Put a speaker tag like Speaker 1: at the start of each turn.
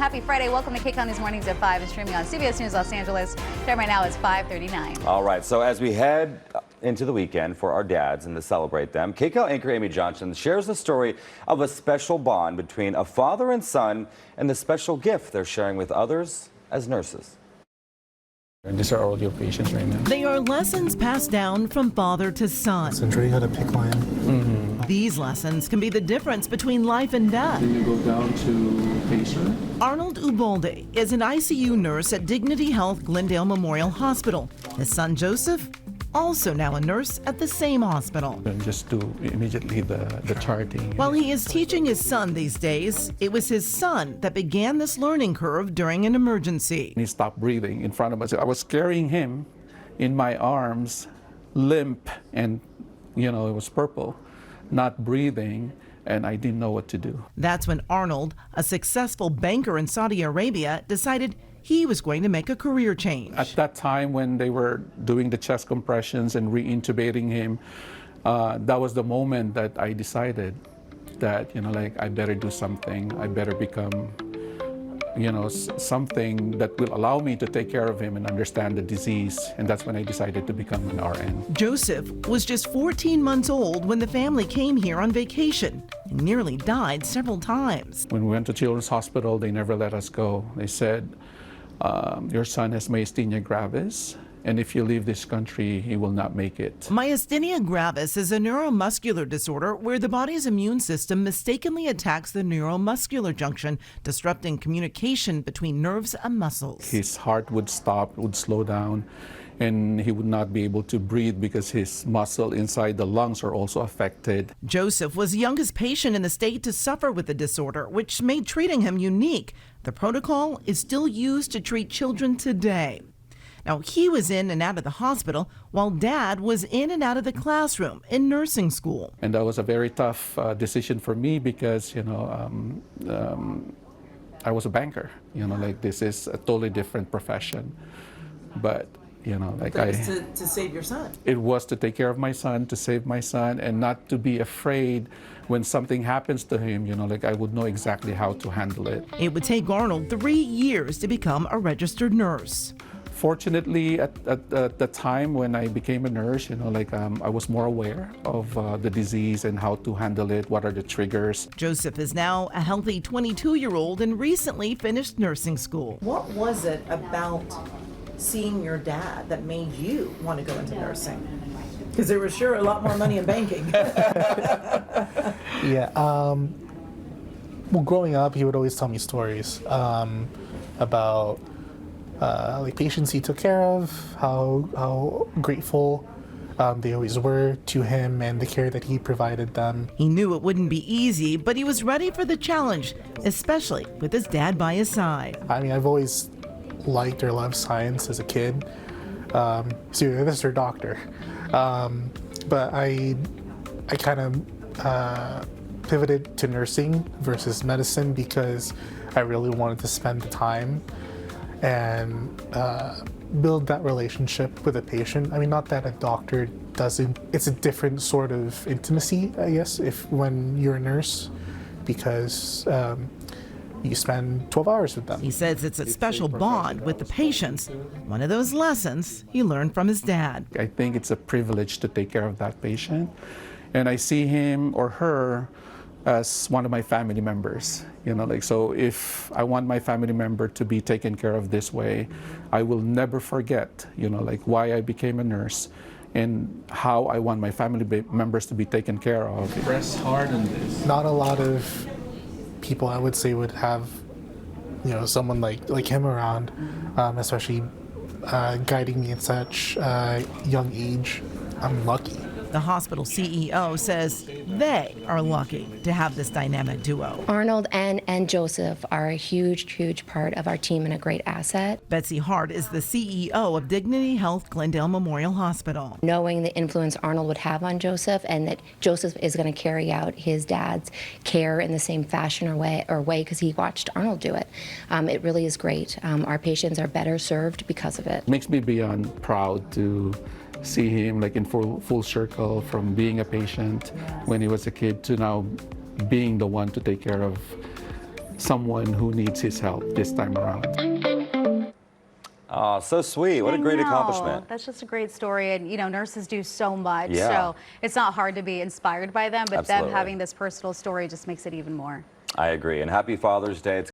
Speaker 1: Happy Friday. Welcome to KCAL News Mornings at 5 and streaming on CBS News Los Angeles. Time right now is 5:39.
Speaker 2: All right, so as we head into the weekend for our dads and to celebrate them, KCAL anchor Amy Johnson shares the story of a special bond between a father and son and the special gift they're sharing with others as nurses.
Speaker 3: And these are all your patients right now.
Speaker 4: They are lessons passed down from father to son.
Speaker 5: So you how to pick line.
Speaker 4: These lessons can be the difference between life and death.
Speaker 3: Then you go down to patient.
Speaker 4: Arnold Ubalde is an ICU nurse at Dignity Health Glendale Memorial Hospital. His son Joseph, also now a nurse at the same hospital.
Speaker 3: And just do immediately the charting.
Speaker 4: While he is teaching his son these days, it was his son that began this learning curve during an emergency.
Speaker 3: He stopped breathing in front of us. I was carrying him in my arms, limp, and it was purple, not breathing, and I didn't know what to do.
Speaker 4: That's when Arnold, a successful banker in Saudi Arabia, decided he was going to make a career change.
Speaker 3: At that time when they were doing the chest compressions and reintubating him, that was the moment that I decided that, I better do something. I better become, something that will allow me to take care of him and understand the disease. And that's when I decided to become an RN.
Speaker 4: Joseph was just 14 months old when the family came here on vacation and nearly died several times.
Speaker 3: When we went to Children's Hospital, they never let us go. They said, your son has myasthenia gravis, and if you leave this country, he will not make it.
Speaker 4: Myasthenia gravis is a neuromuscular disorder where the body's immune system mistakenly attacks the neuromuscular junction, disrupting communication between nerves and muscles.
Speaker 3: His heart would stop, would slow down, and he would not be able to breathe because his muscle inside the lungs are also affected.
Speaker 4: Joseph was the youngest patient in the state to suffer with the disorder, which made treating him unique. The protocol is still used to treat children today. Now, he was in and out of the hospital while Dad was in and out of the classroom in nursing school.
Speaker 3: And that was a very tough decision for me because, I was a banker. This is a totally different profession. But
Speaker 4: to save your son.
Speaker 3: It was to take care of my son, to save my son, and not to be afraid when something happens to him, I would know exactly how to handle it.
Speaker 4: It would take Arnold 3 years to become a registered nurse.
Speaker 3: Fortunately, at the time when I became a nurse, I was more aware of the disease and how to handle it, what are the triggers.
Speaker 4: Joseph is now a healthy 22-year-old and recently finished nursing school. What was it about seeing your dad that made you want to go into nursing? Because there was sure a lot more money in banking.
Speaker 5: Yeah. Well, growing up, he would always tell me stories about patients he took care of, how grateful they always were to him and the care that he provided them.
Speaker 4: He knew it wouldn't be easy, but he was ready for the challenge, especially with his dad by his side.
Speaker 5: I've always liked or loved science as a kid. So this is our doctor. But I kind of pivoted to nursing versus medicine because I really wanted to spend the time and build that relationship with a patient. Not that a doctor doesn't, it's a different sort of intimacy, I guess, when you're a nurse, because you spend 12 hours with them.
Speaker 4: He says it's a special bond with the patients, one of those lessons he learned from his dad.
Speaker 3: I think it's a privilege to take care of that patient, and I see him or her as one of my family members. So if I want my family member to be taken care of this way, I will never forget, why I became a nurse and how I want my family members to be taken care of. Press hard on this.
Speaker 5: Not a lot of people, I would say, would have, someone like him around, especially guiding me at such a young age. I'm lucky.
Speaker 4: The hospital CEO says they are lucky to have this dynamic duo.
Speaker 6: Arnold and Joseph are a huge part of our team and a great asset.
Speaker 4: Betsy Hart is the CEO of Dignity Health Glendale Memorial Hospital.
Speaker 6: Knowing the influence Arnold would have on Joseph and that Joseph is going to carry out his dad's care in the same fashion or way because he watched Arnold do it. It really is great. Our patients are better served because of it.
Speaker 3: Makes me beyond proud to see him in full circle from being a patient when he was a kid to now being the one to take care of someone who needs his help this time around.
Speaker 2: Oh, so sweet. What a great accomplishment.
Speaker 1: That's just a great story. And, you know, nurses do so much.
Speaker 2: Yeah.
Speaker 1: So it's not hard to be inspired by them, but
Speaker 2: Absolutely.
Speaker 1: them having this personal story just makes it even more.
Speaker 2: I agree. And happy Father's Day. It's